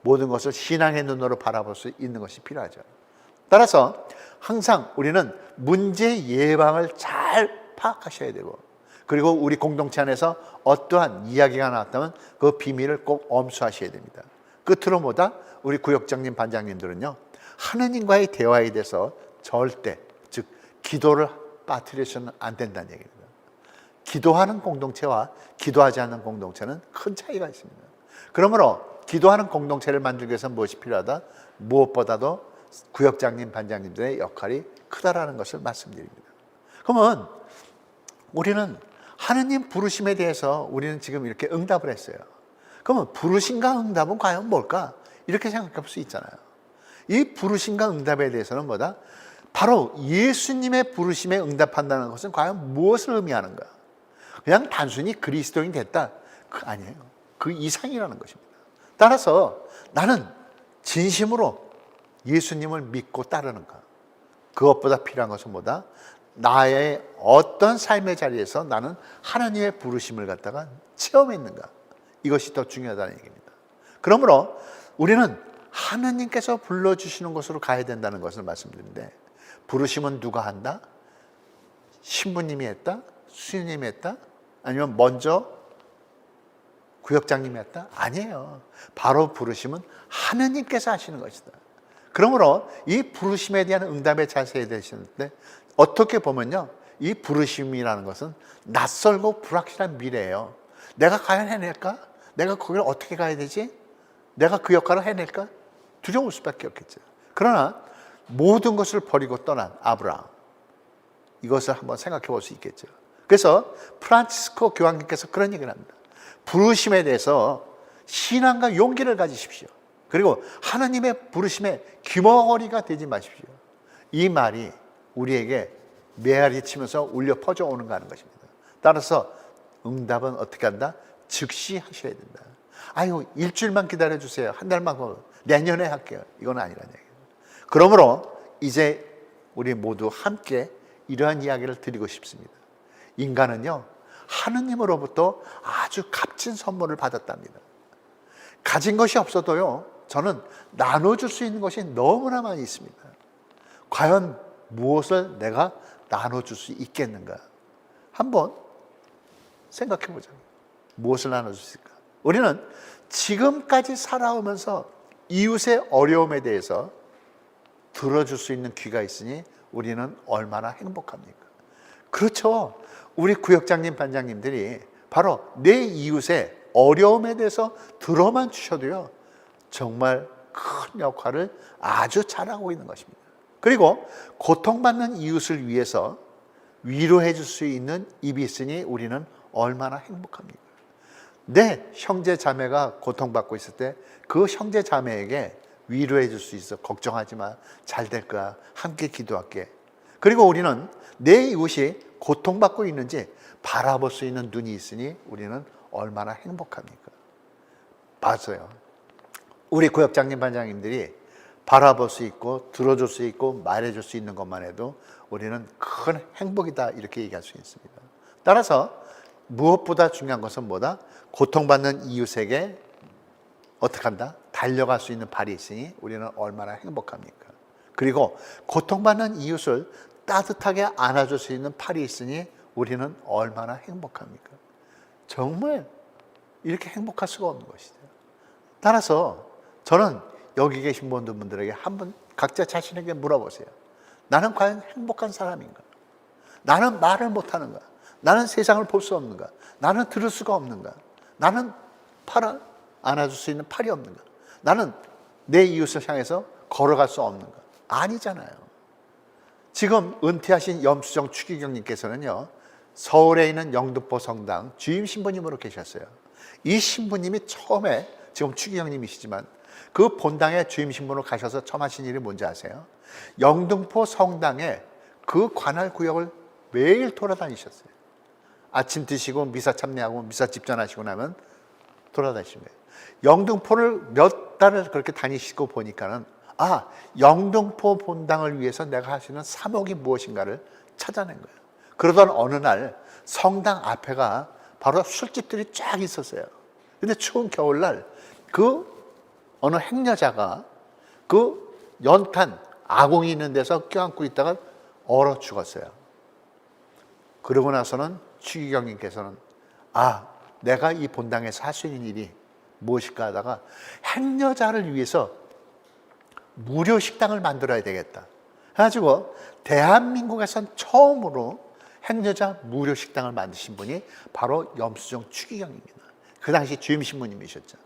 모든 것을 신앙의 눈으로 바라볼 수 있는 것이 필요하죠. 따라서 항상 우리는 문제 예방을 잘 파악하셔야 되고, 그리고 우리 공동체 안에서 어떠한 이야기가 나왔다면 그 비밀을 꼭 엄수하셔야 됩니다. 끝으로 뭐다? 우리 구역장님, 반장님들은요, 하느님과의 대화에 대해서 절대, 즉 기도를 빠뜨려서는 안 된다는 얘기입니다. 기도하는 공동체와 기도하지 않는 공동체는 큰 차이가 있습니다. 그러므로 기도하는 공동체를 만들기 위해서 무엇이 필요하다? 무엇보다도 구역장님, 반장님들의 역할이 크다라는 것을 말씀드립니다. 그러면 우리는 하느님 부르심에 대해서 우리는 지금 이렇게 응답을 했어요. 그러면 부르심과 응답은 과연 뭘까? 이렇게 생각해 볼 수 있잖아요. 이 부르심과 응답에 대해서는 뭐다? 바로 예수님의 부르심에 응답한다는 것은 과연 무엇을 의미하는가? 그냥 단순히 그리스도인이 됐다? 아니에요. 그 이상이라는 것입니다. 따라서 나는 진심으로 예수님을 믿고 따르는가? 그것보다 필요한 것은 뭐다? 나의 어떤 삶의 자리에서 나는 하나님의 부르심을 갖다가 체험했는가? 이것이 더 중요하다는 얘기입니다. 그러므로 우리는 하나님께서 불러주시는 곳으로 가야 된다는 것을 말씀드리는데, 부르심은 누가 한다? 신부님이 했다? 수녀님이 했다? 아니면 먼저 구역장님이 했다? 아니에요. 바로 부르심은 하나님께서 하시는 것이다. 그러므로 이 부르심에 대한 응답의 자세에 대해서는데, 어떻게 보면요, 이 부르심이라는 것은 낯설고 불확실한 미래예요. 내가 과연 해낼까? 내가 거기를 어떻게 가야 되지? 내가 그 역할을 해낼까? 두려울 수밖에 없겠죠. 그러나 모든 것을 버리고 떠난 아브라함, 이것을 한번 생각해 볼 수 있겠죠. 그래서 프란치스코 교황님께서 그런 얘기를 합니다. 부르심에 대해서 신앙과 용기를 가지십시오. 그리고 하나님의 부르심에 귀머거리가 되지 마십시오. 이 말이 우리에게 메아리 치면서 울려 퍼져오는가 하는 것입니다. 따라서 응답은 어떻게 한다? 즉시 하셔야 된다. 일주일만 기다려주세요. 한 달만 내년에 할게요. 이건 아니라는 얘기예요. 그러므로 이제 우리 모두 함께 이러한 이야기를 드리고 싶습니다. 인간은요, 하느님으로부터 아주 값진 선물을 받았답니다. 가진 것이 없어도요, 저는 나눠줄 수 있는 것이 너무나 많이 있습니다. 과연 무엇을 내가 나눠줄 수 있겠는가? 한번 생각해 보자. 무엇을 나눠줄 수 있을까? 우리는 지금까지 살아오면서 이웃의 어려움에 대해서 들어줄 수 있는 귀가 있으니 우리는 얼마나 행복합니까? 그렇죠. 우리 구역장님, 반장님들이 바로 내 이웃의 어려움에 대해서 들어만 주셔도요, 정말 큰 역할을 아주 잘하고 있는 것입니다. 그리고 고통받는 이웃을 위해서 위로해 줄 수 있는 입이 있으니 우리는 얼마나 행복합니까? 내 형제 자매가 고통받고 있을 때 그 형제 자매에게 위로해 줄 수 있어. 걱정하지 마. 잘 될 거야. 함께 기도할게. 그리고 우리는 내 이웃이 고통받고 있는지 바라볼 수 있는 눈이 있으니 우리는 얼마나 행복합니까? 맞아요. 우리 구역장님, 반장님들이 바라볼 수 있고 들어줄 수 있고 말해줄 수 있는 것만 해도 우리는 큰 행복이다, 이렇게 얘기할 수 있습니다. 따라서 무엇보다 중요한 것은 뭐다? 고통받는 이웃에게 어떻게 한다? 달려갈 수 있는 발이 있으니 우리는 얼마나 행복합니까? 그리고 고통받는 이웃을 따뜻하게 안아줄 수 있는 팔이 있으니 우리는 얼마나 행복합니까? 정말 이렇게 행복할 수가 없는 것이죠. 따라서 저는 여기 계신 분들에게 한번 각자 자신에게 물어보세요. 나는 과연 행복한 사람인가? 나는 말을 못하는가? 나는 세상을 볼 수 없는가? 나는 들을 수가 없는가? 나는 팔을 안아줄 수 있는 팔이 없는가? 나는 내 이웃을 향해서 걸어갈 수 없는가? 아니잖아요. 지금 은퇴하신 염수정 추기경님께서는요, 서울에 있는 영등포 성당 주임 신부님으로 계셨어요. 이 신부님이 처음에, 지금 추기경님이시지만 그 본당에 주임 신부로 가셔서 처음 하신 일이 뭔지 아세요? 영등포 성당에 그 관할 구역을 매일 돌아다니셨어요. 아침 드시고 미사 참여하고 미사 집전하시고 나면 돌아다니신 거예요. 영등포를 몇 달을 그렇게 다니시고 보니까는, 아, 영등포 본당을 위해서 내가 할 수 있는 사목이 무엇인가를 찾아낸 거예요. 그러던 어느 날 성당 앞에가 바로 술집들이 쫙 있었어요. 근데 추운 겨울날 그 어느 행여자가 그 연탄 아궁이 있는 데서 껴안고 있다가 얼어 죽었어요. 그러고 나서는 추기경님께서는, 아, 내가 이 본당에서 할 수 있는 일이 무엇일까 하다가 행여자를 위해서 무료 식당을 만들어야 되겠다 해가지고 대한민국에선 처음으로 행여자 무료 식당을 만드신 분이 바로 염수정 추기경입니다. 그 당시 주임 신부님이셨죠.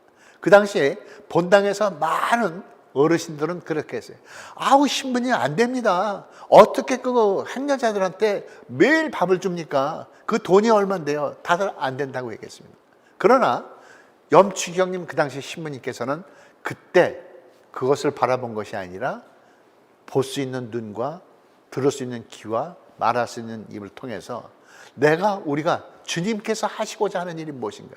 그 당시에 본당에서 많은 어르신들은 그렇게 했어요. 아우, 신부님 안 됩니다. 어떻게 그 행여자들한테 매일 밥을 줍니까? 그 돈이 얼만데요? 다들 안 된다고 얘기했습니다. 그러나 염추경님 그 당시 신부님께서는 그때 그것을 바라본 것이 아니라 볼 수 있는 눈과 들을 수 있는 귀와 말할 수 있는 입을 통해서 우리가 주님께서 하시고자 하는 일이 무엇인가.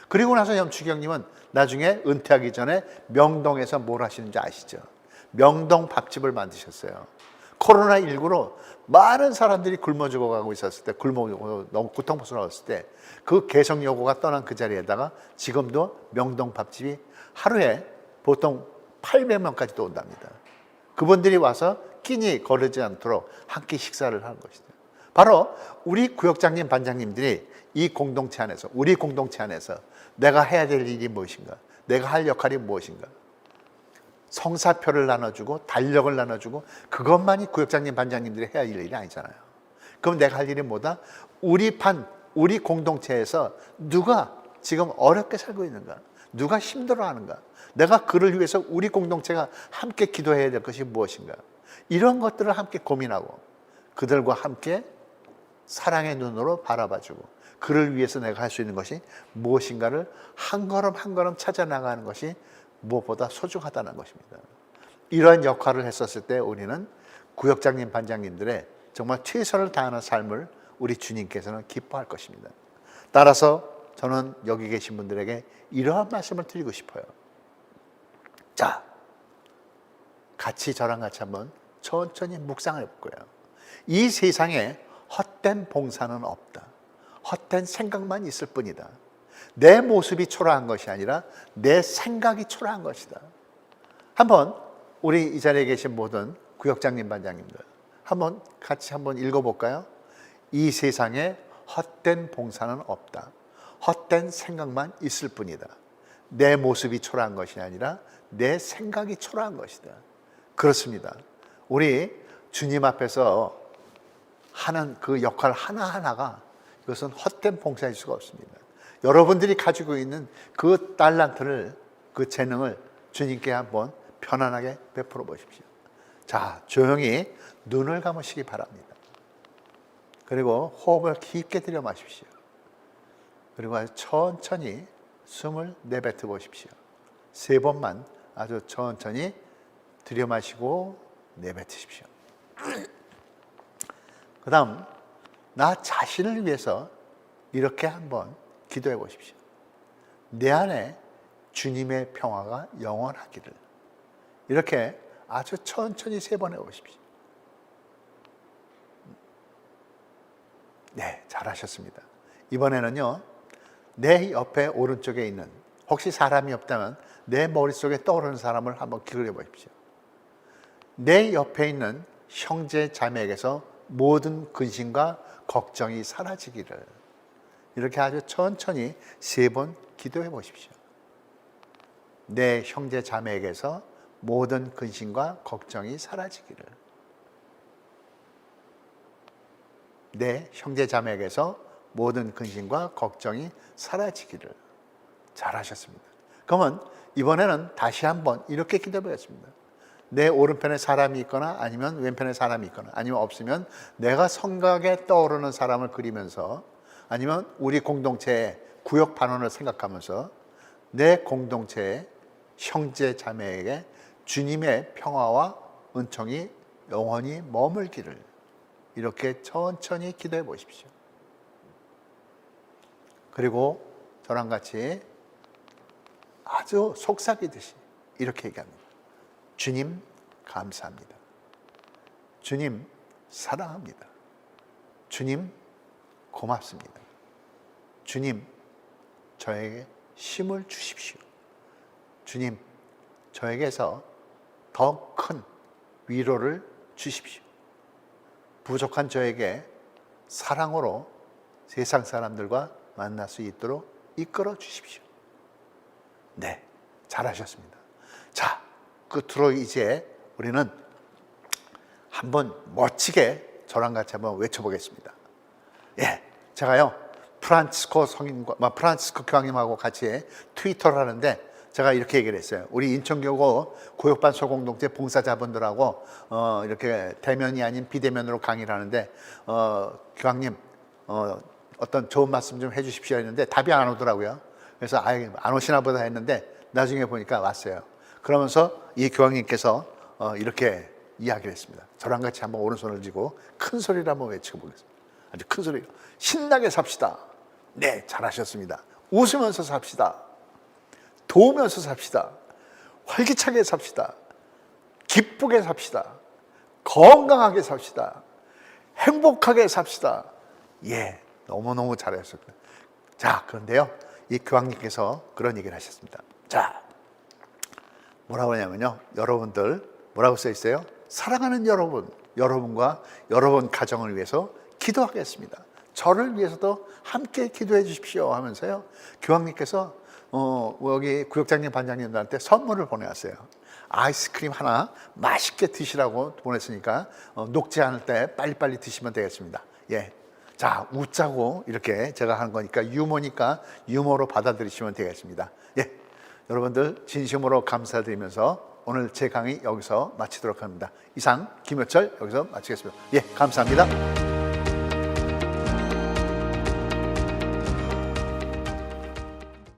그리고 나서 염추경님은 나중에 은퇴하기 전에 명동에서 뭘 하시는지 아시죠? 명동 밥집을 만드셨어요. 코로나19로 많은 사람들이 굶어 죽어가고 있었을 때, 너무 고통스러웠을 때 그 개성여고가 떠난 그 자리에다가 지금도 명동 밥집이 하루에 보통 800명까지도 온답니다. 그분들이 와서 끼니 거르지 않도록 한 끼 식사를 하는 것이죠. 바로 우리 구역장님, 반장님들이 이 공동체 안에서, 우리 공동체 안에서 내가 해야 될 일이 무엇인가, 내가 할 역할이 무엇인가, 성사표를 나눠주고 달력을 나눠주고 그것만이 구역장님, 반장님들이 해야 할 일이 아니잖아요. 그럼 내가 할 일이 뭐다? 우리 공동체에서 누가 지금 어렵게 살고 있는가, 누가 힘들어하는가, 내가 그를 위해서 우리 공동체가 함께 기도해야 될 것이 무엇인가, 이런 것들을 함께 고민하고 그들과 함께 사랑의 눈으로 바라봐주고 그를 위해서 내가 할 수 있는 것이 무엇인가를 한 걸음 한 걸음 찾아나가는 것이 무엇보다 소중하다는 것입니다. 이러한 역할을 했었을 때 우리는 구역장님, 반장님들의 정말 최선을 다하는 삶을 우리 주님께서는 기뻐할 것입니다. 따라서 저는 여기 계신 분들에게 이러한 말씀을 드리고 싶어요. 자, 저랑 같이 한번 천천히 묵상을 해볼 거예요. 이 세상에 헛된 봉사는 없다. 헛된 생각만 있을 뿐이다. 내 모습이 초라한 것이 아니라 내 생각이 초라한 것이다. 한번 우리 이 자리에 계신 모든 구역장님, 반장님들 한번 같이 한번 읽어볼까요? 이 세상에 헛된 봉사는 없다. 헛된 생각만 있을 뿐이다. 내 모습이 초라한 것이 아니라 내 생각이 초라한 것이다. 그렇습니다. 우리 주님 앞에서 하는 그 역할 하나하나가 이것은 헛된 봉사일 수가 없습니다. 여러분들이 가지고 있는 그 달란트를, 그 재능을 주님께 한번 편안하게 베풀어 보십시오. 자, 조용히 눈을 감으시기 바랍니다. 그리고 호흡을 깊게 들여 마십시오. 그리고 아주 천천히 숨을 내뱉어 보십시오. 3번만 아주 천천히 들여 마시고 내뱉으십시오. 그 다음 나 자신을 위해서 이렇게 한번 기도해 보십시오. 내 안에 주님의 평화가 영원하기를. 이렇게 아주 천천히 3번 해보십시오. 네, 잘하셨습니다. 이번에는요, 내 옆에 오른쪽에 있는, 혹시 사람이 없다면 내 머릿속에 떠오르는 사람을 한번 기록해 보십시오. 내 옆에 있는 형제 자매에게서 모든 근심과 걱정이 사라지기를. 이렇게 아주 천천히 3번 기도해 보십시오. 내 형제 자매에게서 모든 근심과 걱정이 사라지기를. 내 형제 자매에게서 모든 근심과 걱정이 사라지기를. 잘하셨습니다. 그러면 이번에는 다시 한번 이렇게 기도해 보겠습니다. 내 오른편에 사람이 있거나 아니면 왼편에 사람이 있거나 아니면 없으면 내가 생각에 떠오르는 사람을 그리면서 아니면 우리 공동체의 구역 반원을 생각하면서 내 공동체의 형제 자매에게 주님의 평화와 은총이 영원히 머물기를. 이렇게 천천히 기도해 보십시오. 그리고 저랑 같이 아주 속삭이듯이 이렇게 얘기합니다. 주님 감사합니다. 주님 사랑합니다. 주님 고맙습니다. 주님 저에게 힘을 주십시오. 주님 저에게서 더 큰 위로를 주십시오. 부족한 저에게 사랑으로 세상 사람들과 만날 수 있도록 이끌어 주십시오. 네, 잘하셨습니다. 자, 끝으로 이제 우리는 한번 멋지게 저랑 같이 한번 외쳐보겠습니다. 예, 제가요 프란치스코 성인과 프란치스코 교황님하고 같이 트위터를 하는데 제가 이렇게 얘기를 했어요. 우리 인천교구 고역반 소공동체 봉사자분들하고 이렇게 대면이 아닌 비대면으로 강의를 하는데 교황님 어떤 좋은 말씀 좀 해주십시오 했는데 답이 안 오더라고요. 그래서 안 오시나 보다 했는데 나중에 보니까 왔어요. 그러면서 이 교황님께서 이렇게 이야기를 했습니다. 저랑 같이 한번 오른손을 쥐고 큰 소리로 한번 외쳐보겠습니다. 아주 큰 소리로. 신나게 삽시다. 네, 잘하셨습니다. 웃으면서 삽시다. 도우면서 삽시다. 활기차게 삽시다. 기쁘게 삽시다. 건강하게 삽시다. 행복하게 삽시다. 예, 너무너무 잘하셨습니다. 자, 그런데요, 이 교황님께서 그런 얘기를 하셨습니다. 자, 뭐라고 하냐면요, 여러분들 뭐라고 써 있어요? 사랑하는 여러분, 여러분과 여러분 가정을 위해서 기도하겠습니다. 저를 위해서도 함께 기도해 주십시오 하면서요, 교황님께서 여기 구역장님, 반장님들한테 선물을 보내왔어요. 아이스크림 하나 맛있게 드시라고 보냈으니까 녹지 않을 때 빨리빨리 드시면 되겠습니다. 예, 자, 웃자고 이렇게 제가 한 거니까 유머니까 유머로 받아들이시면 되겠습니다. 예, 여러분들 진심으로 감사드리면서 오늘 제 강의 여기서 마치도록 합니다. 이상 김효철 여기서 마치겠습니다. 예, 감사합니다.